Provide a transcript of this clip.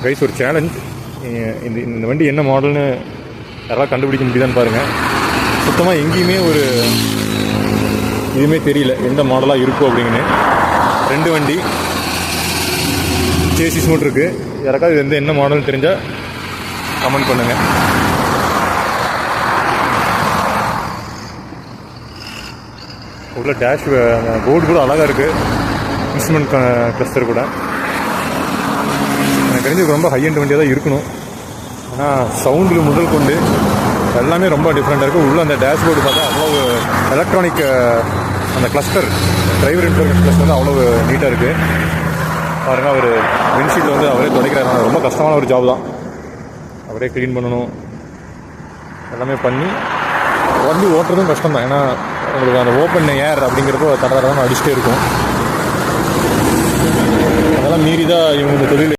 Guys ஒரு challenge, இந்த வண்டி என்ன மாடல்னு யாராவது கண்டுபிடிக்க முடியுதான்னு பாருங்கள். சுத்தமாக எங்கேயுமே ஒரு இதுவுமே தெரியல எந்த மாடலாக இருக்கும் அப்படிங்கன்னு. 2 வண்டி சேசிஸ் மட்டும் இருக்குது. யாராவது இது என்ன மாடல்னு தெரிஞ்சால் கமெண்ட் பண்ணுங்கள். உள்ள டேஷ் போர்டு கூட அழகாக இருக்குது. இன்ஸ்ட்ருமெண்ட் கிளஸ்டர் கூட எனக்கு தெரிஞ்சு ரொம்ப ஹை எண்ட் வண்டியாக தான் இருக்கணும். ஆனால் சவுண்டில் முதல் கொண்டு எல்லாமே ரொம்ப டிஃப்ரெண்ட்டாக இருக்குது. உள்ள அந்த டேஷ்போர்டு பார்த்தா அவ்வளோ எலக்ட்ரானிக் அந்த கிளஸ்டர், டிரைவர் இன்ஃபர்மேஷன் கிளஸ்டர் வந்து அவ்வளோ நீட்டாக இருக்குது. பாருங்கள், அவர் விண்ட்ஷீல்டு வந்து அவரே துடைக்கிறாரு. ரொம்ப கஷ்டமான ஒரு ஜாப் தான். அவரே க்ளீன் பண்ணணும், எல்லாமே பண்ணி வண்டி ஓட்டுறதும் கஷ்டம் தான். ஏன்னா உங்களுக்கு அந்த ஓப்பன் ஏர் அப்படிங்கிறப்போ தடவை அடிச்சுட்டே இருக்கும். அதெல்லாம் மீறி தான் இவங்க இந்த தொழில்